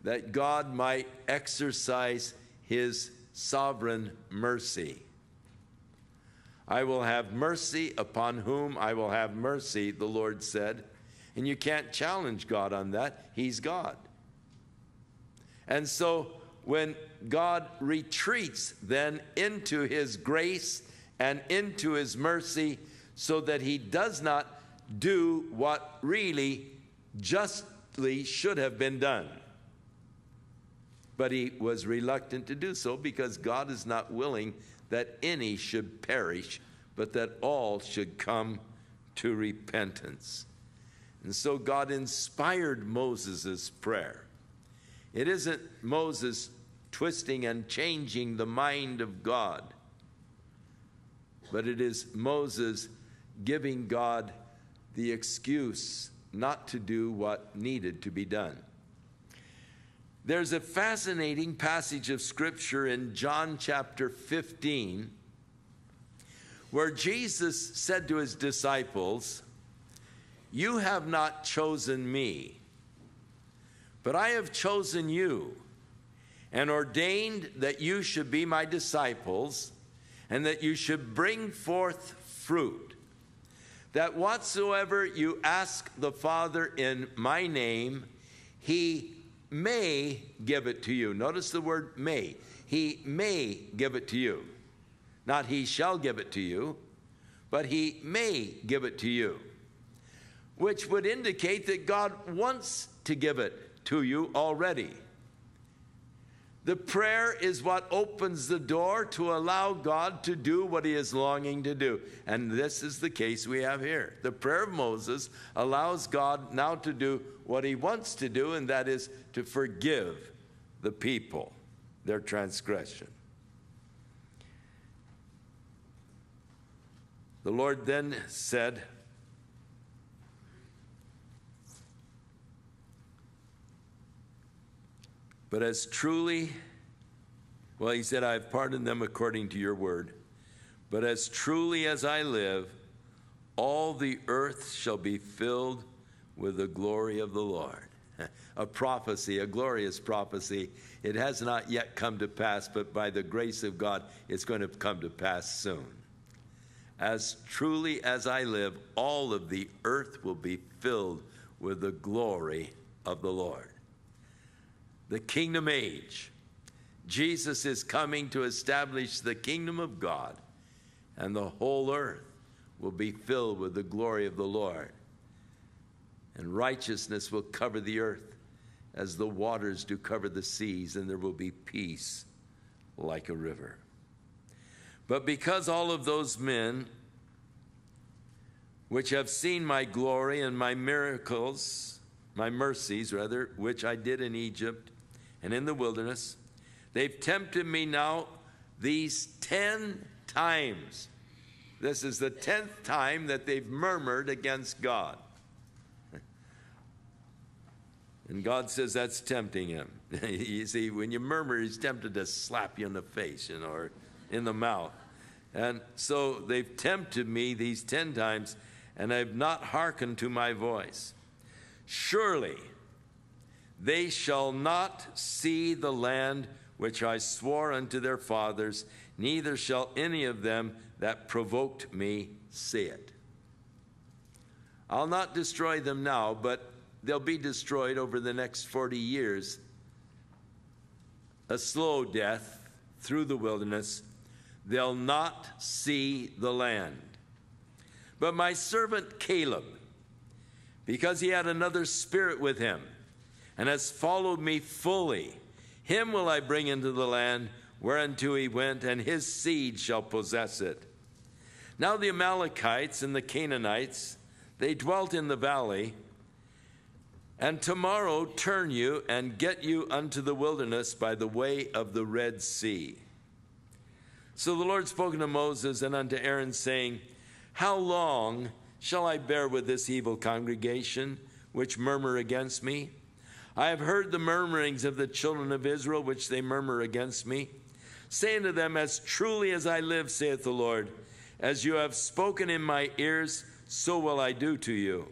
that God might exercise his sovereign mercy. I will have mercy upon whom I will have mercy, the Lord said. And you can't challenge God on that. He's God. And so when God retreats then into his grace and into his mercy, so that he does not do what really justly should have been done. But he was reluctant to do so because God is not willing that any should perish, but that all should come to repentance. And so God inspired Moses' prayer. It isn't Moses twisting and changing the mind of God, but it is Moses giving God the excuse not to do what needed to be done. There's a fascinating passage of Scripture in John chapter 15 where Jesus said to his disciples, "You have not chosen me, but I have chosen you and ordained that you should be my disciples and that you should bring forth fruit, that whatsoever you ask the Father in my name, he may give it to you." Notice the word may. He may give it to you. Not he shall give it to you, but he may give it to you, which would indicate that God wants to give it to you already. The prayer is what opens the door to allow God to do what he is longing to do. And this is the case we have here. The prayer of Moses allows God now to do what he wants to do, and that is to forgive the people their transgression. The Lord then said, "But as truly," well, he said, "I have pardoned them according to your word. But as truly as I live, all the earth shall be filled with the glory of the Lord." A prophecy, a glorious prophecy. It has not yet come to pass, but by the grace of God, it's going to come to pass soon. As truly as I live, all of the earth will be filled with the glory of the Lord. The kingdom age. Jesus is coming to establish the kingdom of God, and the whole earth will be filled with the glory of the Lord. And righteousness will cover the earth as the waters do cover the seas, and there will be peace like a river. But because all of those men which have seen my glory and my miracles, my mercies rather, which I did in Egypt and in the wilderness, they've tempted me now these 10 times. This is the 10th time that they've murmured against God. And God says that's tempting him. You see, when you murmur, he's tempted to slap you in the face, or in the mouth. And so they've tempted me these 10 times, and I've not hearkened to my voice. Surely they shall not see the land which I swore unto their fathers, neither shall any of them that provoked me see it. I'll not destroy them now, but they'll be destroyed over the next 40 years. A slow death through the wilderness. They'll not see the land. But my servant Caleb, because he had another spirit with him, and has followed me fully, him will I bring into the land whereunto he went, and his seed shall possess it. Now the Amalekites and the Canaanites, they dwelt in the valley, and tomorrow turn you and get you unto the wilderness by the way of the Red Sea. So the Lord spoke unto Moses and unto Aaron, saying, How long shall I bear with this evil congregation, which murmur against me? I have heard the murmurings of the children of Israel, which they murmur against me. Say unto them, As truly as I live, saith the Lord, as you have spoken in my ears, so will I do to you.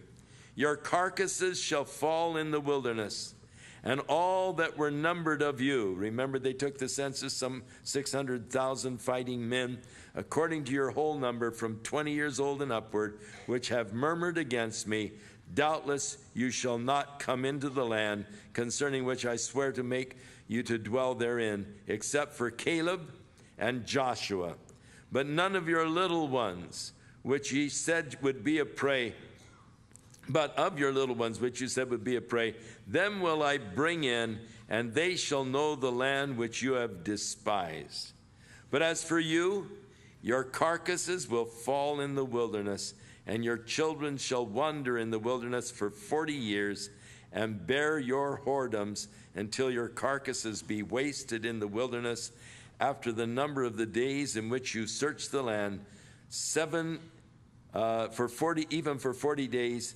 Your carcasses shall fall in the wilderness, and all that were numbered of you, remember they took the census, some 600,000 fighting men, according to your whole number, from 20 years old and upward, which have murmured against me, doubtless you shall not come into the land, concerning which I swear to make you to dwell therein, except for Caleb and Joshua. But none of your little ones, which ye said would be a prey, but of your little ones, which you said would be a prey, them will I bring in, and they shall know the land which you have despised. But as for you, your carcasses will fall in the wilderness, and your children shall wander in the wilderness for 40 years, and bear your whoredoms, until your carcasses be wasted in the wilderness, after the number of the days in which you search the land, for 40 days,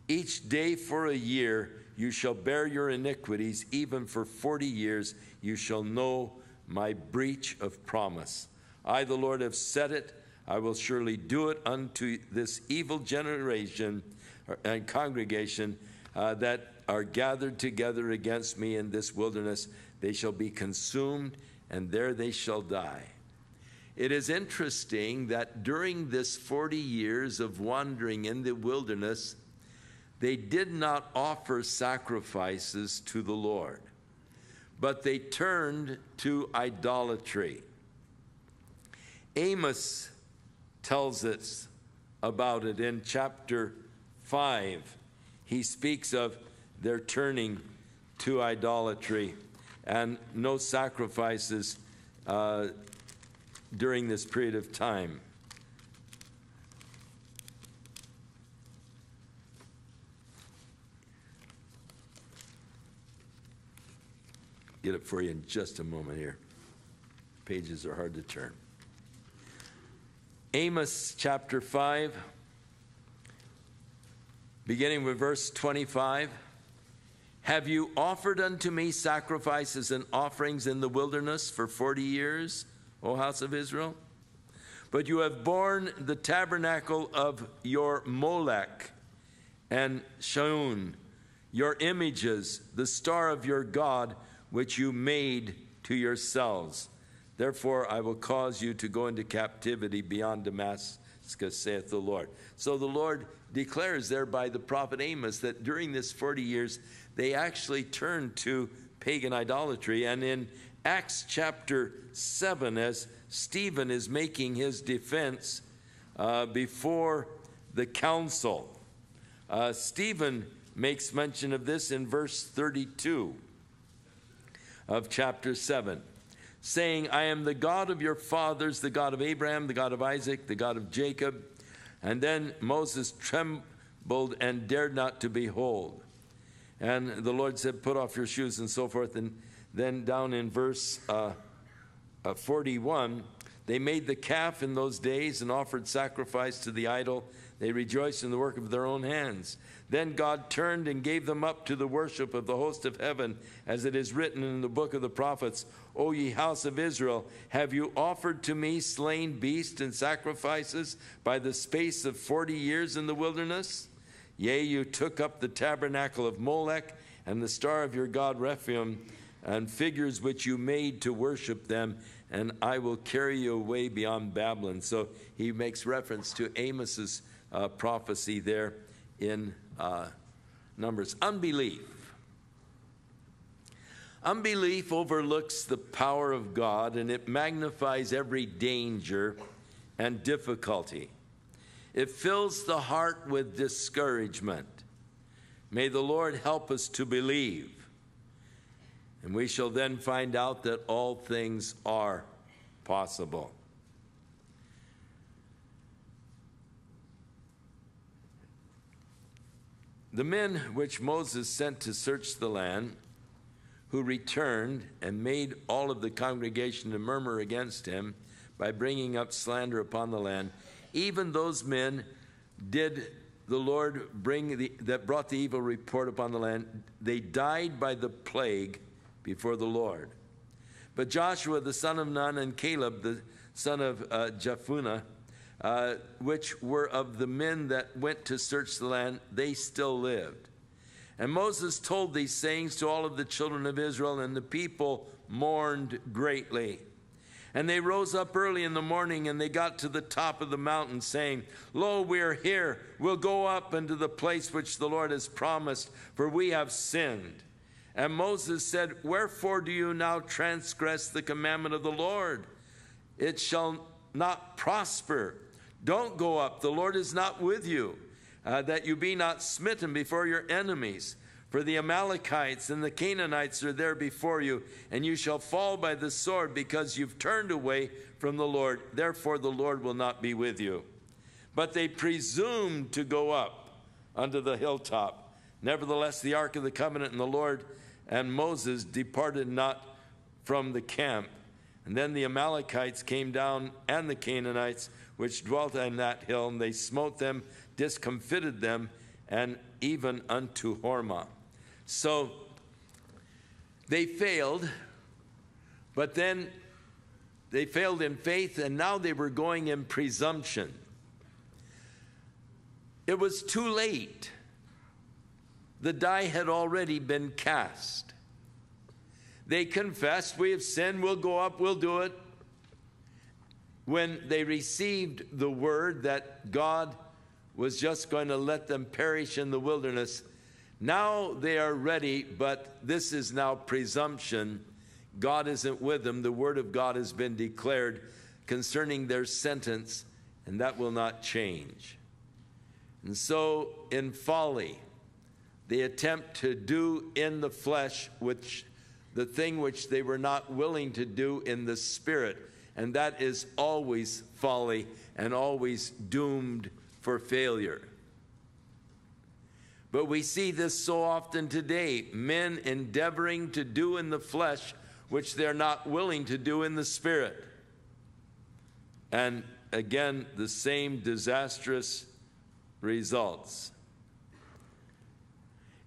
each day for a year, you shall bear your iniquities. Even for 40 years, you shall know my breach of promise. I, the Lord, have said it. I will surely do it unto this evil generation and congregation that are gathered together against me in this wilderness. They shall be consumed, and there they shall die. It is interesting that during this 40 years of wandering in the wilderness, they did not offer sacrifices to the Lord, but they turned to idolatry. Amos tells us about it in chapter 5. He speaks of their turning to idolatry and no sacrifices during this period of time. Get it for you in just a moment here. Pages are hard to turn. Amos chapter 5, beginning with verse 25. Have you offered unto me sacrifices and offerings in the wilderness for 40 years, O house of Israel? But you have borne the tabernacle of your Molech and Shaun, your images, the star of your God, which you made to yourselves. Therefore I will cause you to go into captivity beyond Damascus, saith the Lord. So the Lord declares there by the prophet Amos that during this 40 years, they actually turned to pagan idolatry. And in Acts chapter 7, as Stephen is making his defense before the council, Stephen makes mention of this in verse 32 of chapter 7, saying, I am the God of your fathers, the God of Abraham, the God of Isaac, the God of Jacob. And then Moses trembled and dared not to behold. And the Lord said, put off your shoes, and so forth. And then down in verse 41, they made the calf in those days and offered sacrifice to the idol. They rejoiced in the work of their own hands. Then God turned and gave them up to the worship of the host of heaven, as it is written in the book of the prophets, O ye house of Israel, have you offered to me slain beasts and sacrifices by the space of 40 years in the wilderness? Yea, you took up the tabernacle of Molech and the star of your god Rephaim, and figures which you made to worship them, and I will carry you away beyond Babylon. So he makes reference to Amos's prophecy there in Numbers. Unbelief. Unbelief overlooks the power of God, and it magnifies every danger and difficulty. It fills the heart with discouragement. May the Lord help us to believe, and we shall then find out that all things are possible. The men which Moses sent to search the land, who returned and made all of the congregation to murmur against him by bringing up slander upon the land, even those men did the Lord that brought the evil report upon the land. They died by the plague before the Lord. But Joshua the son of Nun and Caleb the son of Jephunneh, which were of the men that went to search the land, they still lived. And Moses told these sayings to all of the children of Israel, and the people mourned greatly. And they rose up early in the morning, and they got to the top of the mountain, saying, Lo, we are here. We'll go up into the place which the Lord has promised, for we have sinned. And Moses said, Wherefore do you now transgress the commandment of the Lord? It shall not prosper. Don't go up. The Lord is not with you, that you be not smitten before your enemies. For the Amalekites and the Canaanites are there before you, and you shall fall by the sword, because you've turned away from the Lord. Therefore the Lord will not be with you. But they presumed to go up unto the hilltop. Nevertheless, the ark of the covenant and the Lord and Moses departed not from the camp. And then the Amalekites came down, and the Canaanites, which dwelt on that hill, and they smote them, discomfited them, and even unto Hormah. So they failed, but then they failed in faith, and now they were going in presumption. It was too late. The die had already been cast. They confessed, we have sinned, we'll go up, we'll do it. When they received the word that God was just going to let them perish in the wilderness, now they are ready, but this is now presumption. God isn't with them. The word of God has been declared concerning their sentence, and that will not change. And so in folly, they attempt to do in the flesh the thing which they were not willing to do in the spirit, and that is always folly and always doomed for failure. But we see this so often today, men endeavoring to do in the flesh which they're not willing to do in the spirit. And again, the same disastrous results.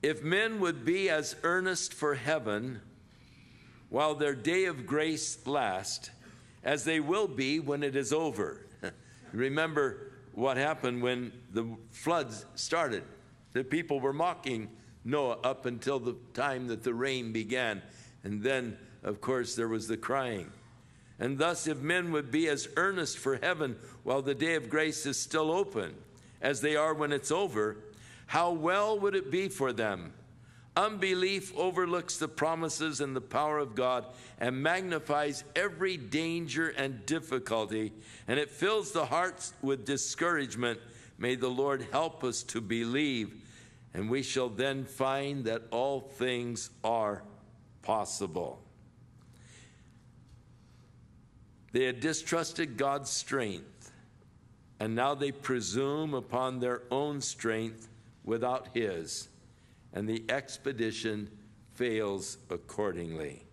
If men would be as earnest for heaven while their day of grace lasts, as they will be when it is over. Remember what happened when the floods started. The people were mocking Noah up until the time that the rain began. And then, of course, there was the crying. And thus, if men would be as earnest for heaven while the day of grace is still open, as they are when it's over, how well would it be for them? Unbelief overlooks the promises and the power of God and magnifies every danger and difficulty, and it fills the hearts with discouragement. May the Lord help us to believe, and we shall then find that all things are possible. They had distrusted God's strength, and now they presume upon their own strength without His, and the expedition fails accordingly.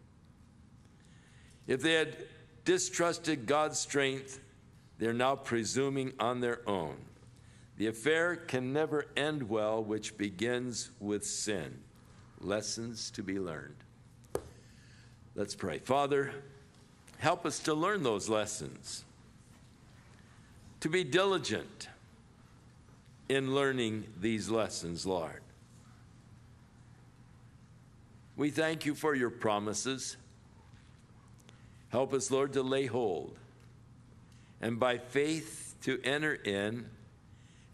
If they had distrusted God's strength, they're now presuming on their own. The affair can never end well, which begins with sin. Lessons to be learned. Let's pray. Father, help us to learn those lessons, to be diligent in learning these lessons, Lord. We thank you for your promises. Help us, Lord, to lay hold and by faith to enter in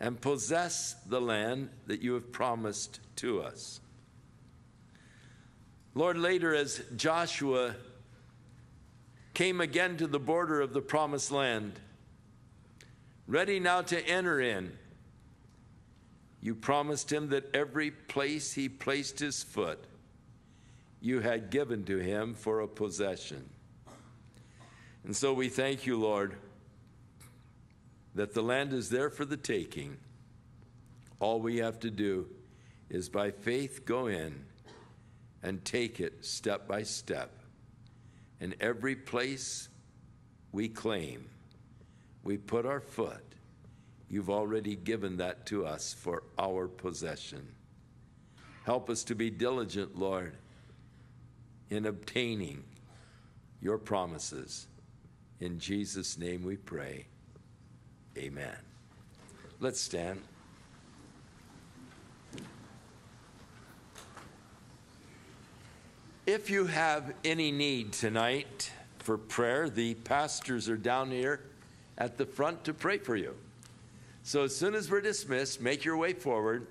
and possess the land that you have promised to us. Lord, later as Joshua came again to the border of the promised land, ready now to enter in, you promised him that every place he placed his foot, you had given to him for a possession. And so we thank you, Lord, that the land is there for the taking. All we have to do is by faith go in and take it step by step. And every place we claim, we put our foot, you've already given that to us for our possession. Help us to be diligent, Lord, in obtaining your promises. In Jesus' name we pray. Amen. Let's stand. If you have any need tonight for prayer, the pastors are down here at the front to pray for you. So as soon as we're dismissed, make your way forward,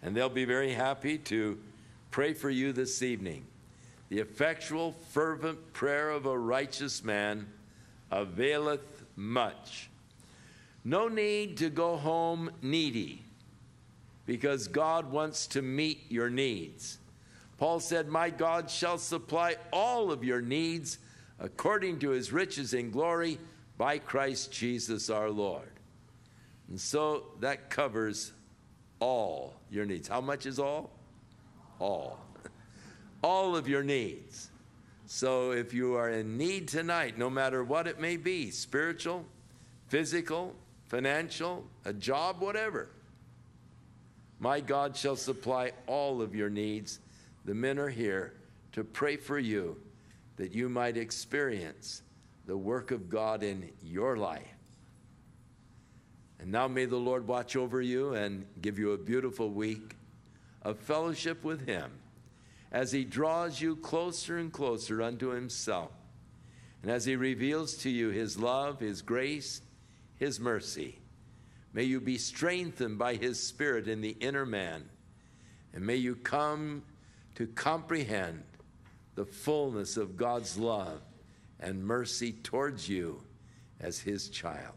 and they'll be very happy to pray for you this evening. The effectual, fervent prayer of a righteous man availeth much. No need to go home needy, because God wants to meet your needs. Paul said, my God shall supply all of your needs according to his riches in glory by Christ Jesus our Lord. And so that covers all your needs. How much is all? All. all of your needs. So if you are in need tonight, no matter what it may be, spiritual, physical, financial, a job, whatever, my God shall supply all of your needs. The men are here to pray for you that you might experience the work of God in your life. And now may the Lord watch over you and give you a beautiful week of fellowship with him as he draws you closer and closer unto himself, and as he reveals to you his love, his grace, his mercy. May you be strengthened by his Spirit in the inner man, and may you come to comprehend the fullness of God's love and mercy towards you as his child.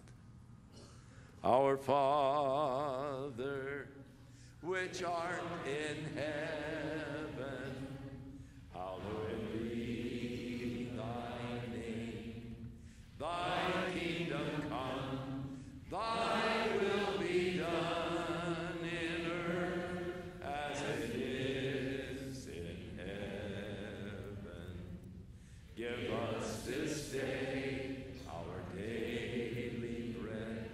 Our Father, which art in heaven, hallowed be thy name. Thy kingdom come, thy will be done in earth as it is in heaven. Give us this day our daily bread,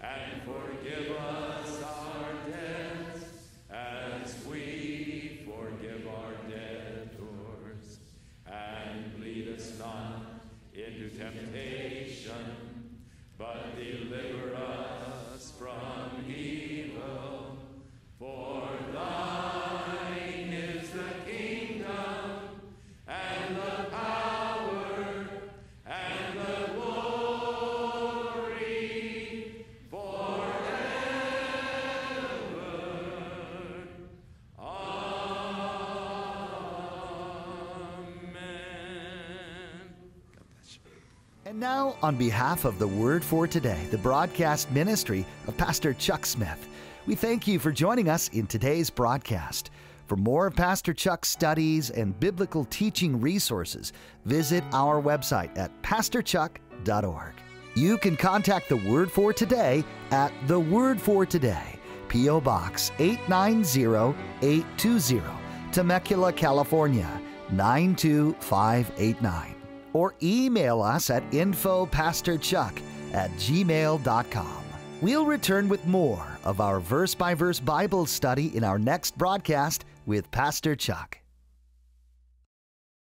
and forgive us our debts as we forgive our debtors. And lead us not into temptation, but deliver us from evil. For thine is the kingdom, and the power, and the glory forever. Amen. God bless you. And now, on behalf of the Word for Today, the broadcast ministry of Pastor Chuck Smith, we thank you for joining us in today's broadcast. For more of Pastor Chuck's studies and biblical teaching resources, visit our website at pastorchuck.org. You can contact the Word for Today at The Word for Today, P.O. Box 890820, Temecula, California 92589. Or email us at infopastorchuck@gmail.com. We'll return with more of our verse-by-verse Bible study in our next broadcast with Pastor Chuck.